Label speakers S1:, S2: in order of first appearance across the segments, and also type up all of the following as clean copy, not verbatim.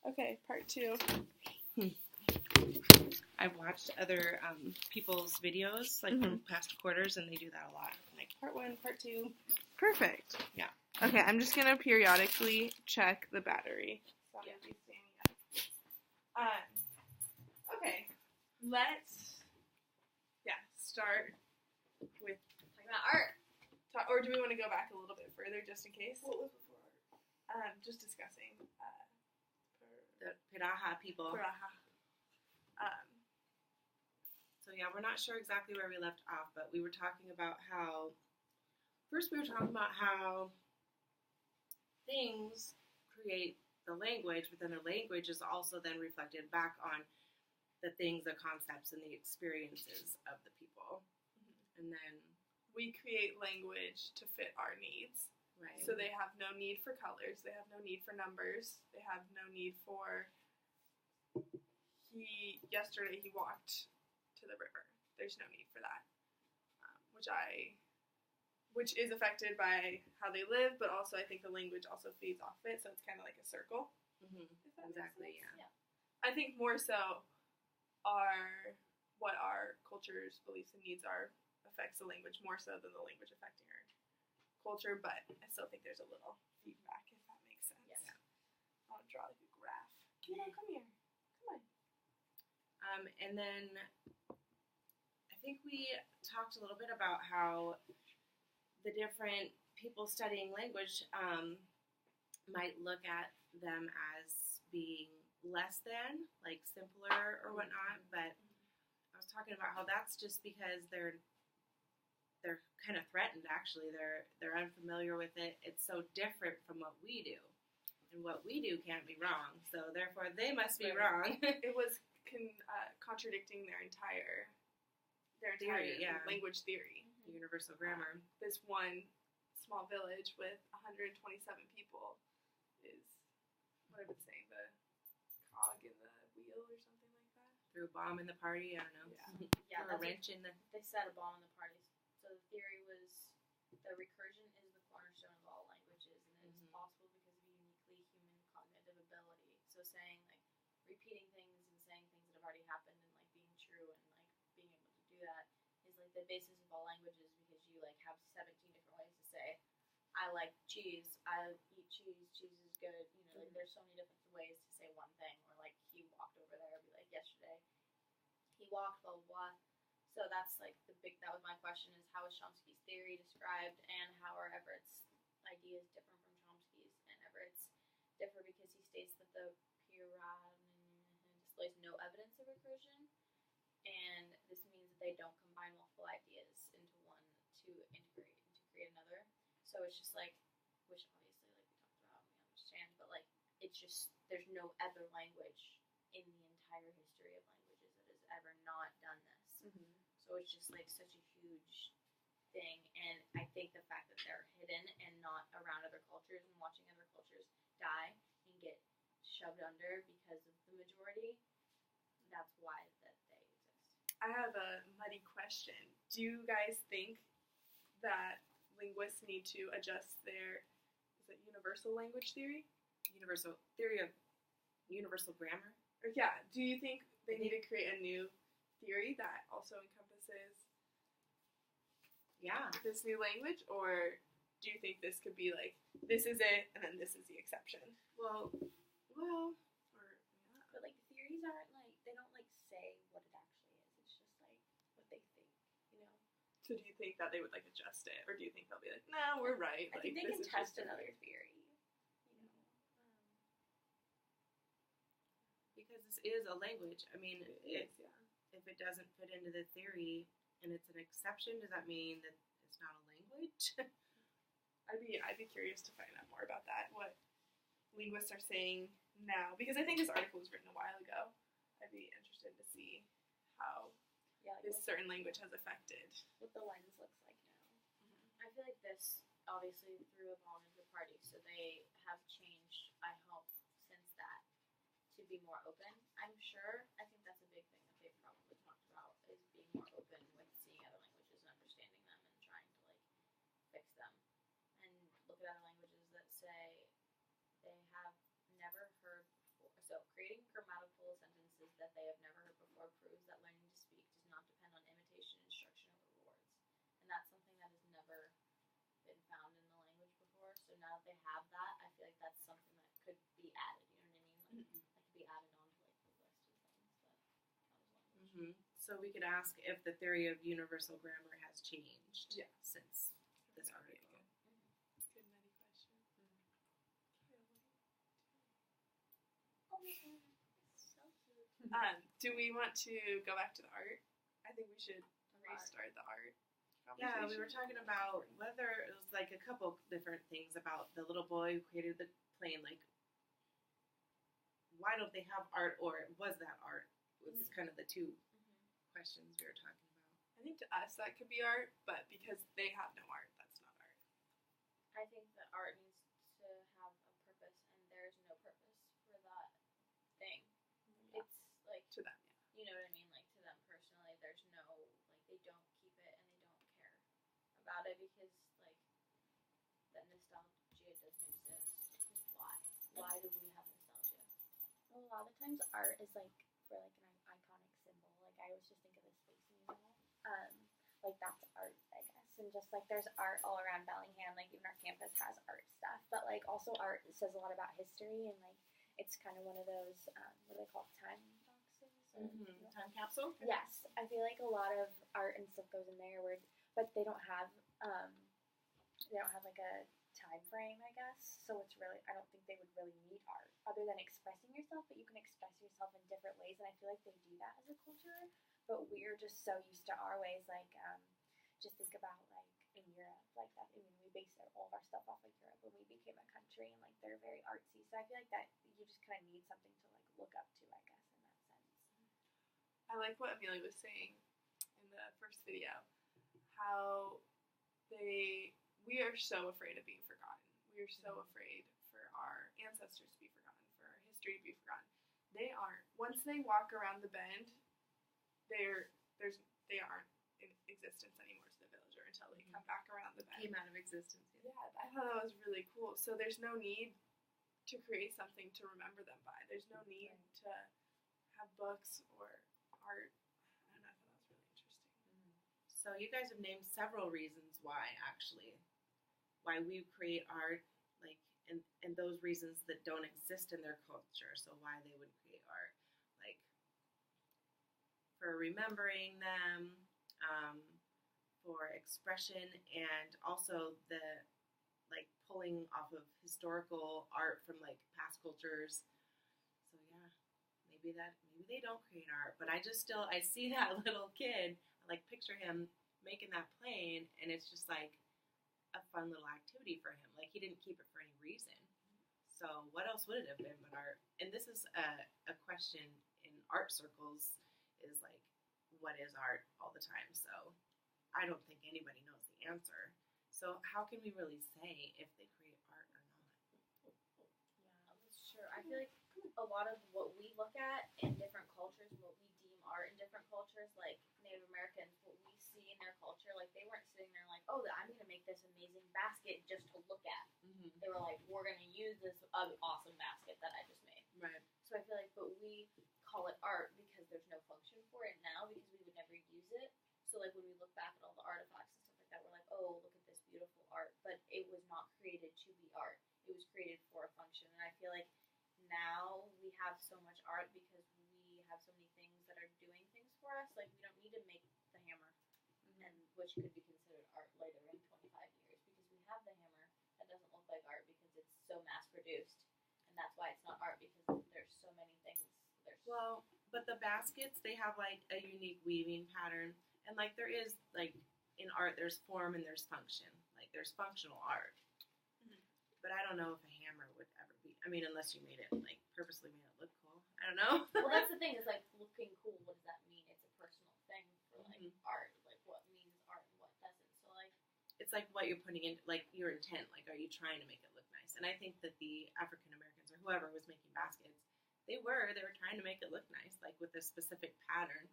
S1: Okay, part 2.
S2: I've watched other people's videos, like from past quarters, and they do that a lot. Like part 1, part 2.
S1: Perfect.
S2: Yeah.
S1: Okay, I'm just going to periodically check the battery. Okay, let's start with
S3: talking about art.
S1: Or do we want to go back a little bit further just in case?
S3: What was before art?
S1: Just discussing
S2: The Piraha people.
S1: Piraha.
S2: So yeah, we're not sure exactly where we left off, but we were talking about how things create the language, but then the language is also then reflected back on the things, the concepts, and the experiences of the people. And then
S1: we create language to fit our needs.
S2: Right.
S1: So they have no need for colors. They have no need for numbers. They have no need for. Yesterday he walked to the river. There's no need for that, which is affected by how they live, but also I think the language also feeds off it, so it's kind of like a circle.
S2: Exactly. Yeah.
S1: I think more so what our culture's beliefs and needs are affects the language more so than the language affecting our culture, but I still think there's a little feedback, if that makes sense.
S3: Yes.
S1: I want to draw like a graph. Come here. Come on.
S2: And then I think we talked a little bit about how the different people studying language might look at them as being less than, like simpler or whatnot, but I was talking about how that's just because they're kind of threatened, actually. They're unfamiliar with it. It's so different from what we do. And what we do can't be wrong, so therefore they must be wrong.
S1: It was contradicting their entire
S2: theory, yeah.
S1: language theory.
S2: Universal grammar.
S1: This one small village with 127 people is, what am I saying, the cog in the wheel or something like that?
S2: Threw a bomb in the party, I don't know.
S3: Yeah,
S2: Threw a wrench in the...
S3: They set a bomb in the party. So the theory was the recursion is the cornerstone of all languages, and it's possible because of a uniquely human cognitive ability. So saying, like, repeating things and saying things that have already happened and, like, being true and, like, being able to do that is, like, the basis of all languages because you, like, have 17 different ways to say, I like cheese, I eat cheese, cheese is good, you know, like, there's so many different ways to say one thing, or, like, he walked over there, be like, yesterday, he walked, blah, blah, blah. So that's, like, that was my question, is how is Chomsky's theory described, and how are Everett's ideas different from Chomsky's, and Everett's differ because he states that the Piraha displays no evidence of recursion, and this means that they don't combine multiple ideas into one to integrate and to create another. So it's just like, which obviously, like we talked about and we understand, but like it's just there's no other language in the entire history of languages that has ever not done this. So it's just like such a huge thing, and I think the fact that they're hidden and not around other cultures and watching other cultures die and get shoved under because of the majority, that's why that they exist.
S1: I have a muddy question. Do you guys think that linguists need to adjust their, is it universal language theory?
S2: Universal theory of universal grammar?
S1: Or, yeah, do you think they need to create a new theory that also encompasses this new language? Or do you think this could be like, this is it, and then this is the exception?
S2: Well,
S3: but like the theories aren't like, they don't like say what it actually is. It's just like what they think, you know?
S1: So do you think that they would like adjust it, or do you think they'll be like, no, we're right?
S3: I think they can test another theory, you know?
S2: Because this is a language. I mean,
S1: if
S2: it doesn't fit into the theory and it's an exception, does that mean that it's not a language?
S1: I'd be curious to find out more about that. What linguists are saying now, because I think this article was written a while ago. I'd be interested to see how this certain language has affected
S3: what the lens looks like now. I feel like this obviously threw a bomb into the party, so they have changed, I hope, since that to be more open. I'm sure. I think that's a big thing that they've probably talked about, is being more open with seeing other languages and understanding them and trying to like fix them and look at other languages that say they have never heard before. So that they have never heard before proves that learning to speak does not depend on imitation, instruction, or rewards. And that's something that has never been found in the language before. So now that they have that, I feel like that's something that could be added. You know what I mean? Like that could be added onto like the list of things that count as language.
S2: So we could ask if the theory of universal grammar has changed since this
S1: That would be
S2: article.
S1: a good nutty question. Do we want to go back to the art? I think we should restart the art conversation.
S2: Yeah, we were talking about whether it was like a couple different things about the little boy who created the plane. Like, why don't they have art, or was that art? Was kind of the two questions we were talking about.
S1: I think to us that could be art, but because they have no art, that's not art.
S3: I think that art needs to have a purpose, and there's no purpose for that thing.
S1: Yeah.
S3: It's like,
S1: To them,
S3: you know what I mean? Like to them personally, there's no, like they don't keep it and they don't care about it because like that nostalgia doesn't exist. Why? Why do we have nostalgia?
S4: Well, a lot of the times art is like for like an iconic symbol. Like I always just think of the Space Needle. Like that's art, I guess. And just like there's art all around Bellingham. Like even our campus has art stuff. But like also art says a lot about history and like it's kind of one of those what do they call it, time boxes? Or,
S2: Time capsule?
S4: Yes, I feel like a lot of art and stuff goes in there, but they don't have like a time frame, I guess. So it's really, I don't think they would really need art other than expressing yourself. But you can express yourself in different ways, and I feel like they do that as a culture. But we're just so used to our ways. Like, just think about like in Europe, like that. I mean, we base all of our stuff off of Europe when we became a country, and like they're very artsy. So I feel like that you just kind of need something to like look up to, I guess, in that sense.
S1: I like what Amelia was saying in the first video, how we are so afraid of being forgotten. We are so afraid for our ancestors to be forgotten, for our history to be forgotten. They aren't. Once they walk around the bend, they aren't in existence anymore to the villager until they come back around the bend.
S2: Came out of existence.
S1: Yeah, I thought that was really cool. So there's no need to create something to remember them by. There's no need to have books or art. I don't know, I thought that was really interesting.
S2: So you guys have named several reasons why, actually, why we create art, like, and those reasons that don't exist in their culture. So why they would create art, like, for remembering them, for expression, and also the, like, pulling off of historical art from, like, past cultures. So yeah, maybe they don't create art, but I see that little kid, I like picture him making that plane, and it's just like a fun little activity for him. Like he didn't keep it for any reason. So what else would it have been but art? And this is a question in art circles is like, what is art all the time? So I don't think anybody knows the answer. So how can we really say if they create art or not?
S3: Yeah, that's true. I feel like a lot of what we look at in different cultures, what we deem art in different cultures, like Native Americans, what we see in their culture, like they weren't sitting there like, oh, I'm going to make this amazing basket just to look at. They were like, we're going to use this awesome basket that I just made.
S2: Right.
S3: So I feel like, but we call it art because there's no function for it now because we would never use it. So like when we look back at all the artifacts and stuff like that, we're like, oh, look at this beautiful art. But it was not created to be art. It was created for a function. And I feel like now we have so much art because we have so many things that are doing things for us. Like we don't need to make the hammer, and which could be considered art later in 25 years because we have the hammer that doesn't look like art because it's so mass produced, and that's why it's not art because there's so many things.
S2: Well, but the baskets, they have like a unique weaving pattern, and like there is like in art, there's form and there's function. Like there's functional art, but I don't know if a hammer would ever be. I mean, unless you made it like purposely made it look cool. I don't know.
S3: Well, that's the thing is like looking cool. What does that mean? It's a personal thing for like art. Like what means art and what doesn't. So like
S2: it's like what you're putting in, like your intent. Like, are you trying to make it look nice? And I think that the African Americans or whoever was making baskets, they were trying to make it look nice, like with a specific pattern.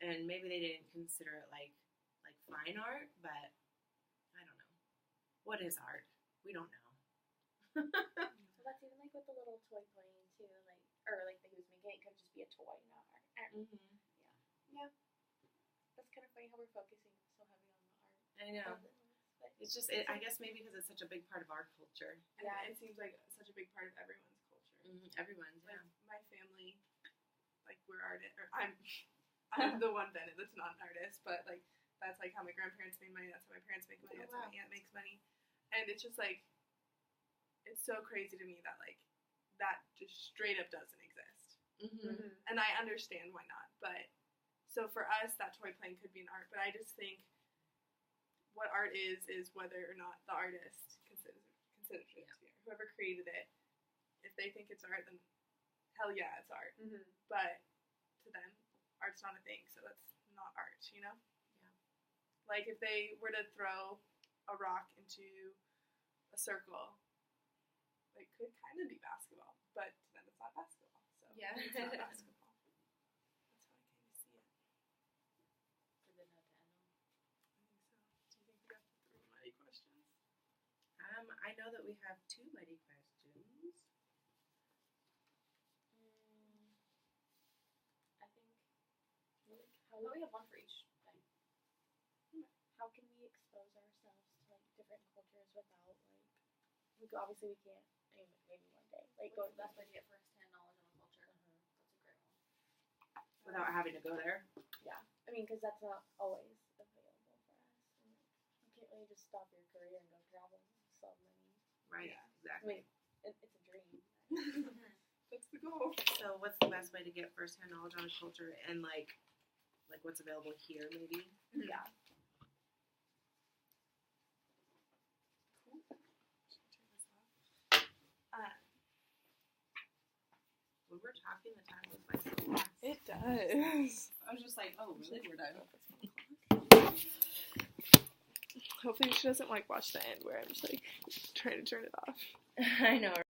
S2: And maybe they didn't consider it like fine art, but I don't know. What is art? We don't know.
S4: So that's even like with the little toy plane too, like or like that he was making. It could just be a toy, not That's kind of funny how we're focusing so heavy on the art.
S2: I know.
S4: But
S2: It's just, I guess maybe because it's such a big part of our culture.
S1: And it seems like such a big part of everyone's culture.
S2: Everyone's,
S1: Like my family, like we're artists. Or I'm the one Bennett that's not an artist, but like that's like how my grandparents made money. That's how my parents make money. That's how my aunt makes money. And it's just like, it's so crazy to me that like that just straight up doesn't exist. And I understand why not. But so for us, that toy plane could be an art. But I just think what art is whether or not the artist considers it to be art. Whoever created it, if they think it's art, then hell yeah, it's art. But to them, art's not a thing, so that's not art, you know?
S2: Yeah.
S1: Like if they were to throw a rock into a circle, it could kind of be basketball, but to them it's not basketball. So
S2: Yeah.
S1: It's not basketball. That's how I kind of see it.
S3: It's a good note to end on.
S1: I think so. Do you think we got the 3 muddy questions?
S2: I know that we have 2 muddy questions.
S3: I think
S4: how
S3: we have one for each thing.
S4: how can we expose ourselves to like different cultures without like obviously we can't. I mean, maybe one day like
S3: What's
S4: go
S3: the best way to get first-hand knowledge on a culture? That's a great one.
S2: Without having to go there.
S4: I mean, because that's not always available for us. And, like, you can't really just stop your career and go travel so many.
S2: Right,
S1: Yeah.
S4: I
S2: exactly.
S4: mean, it's a dream.
S1: That's the goal.
S2: So what's the best way to get first-hand knowledge on a culture and like what's available here maybe?
S4: Yeah.
S1: Cool. Should we turn this off?
S2: When we're talking, the time goes by so fast.
S1: It does.
S2: I was just like, oh, really? We're done.
S1: Hopefully she doesn't like watch the end where I'm just like trying to turn it off.
S2: I know.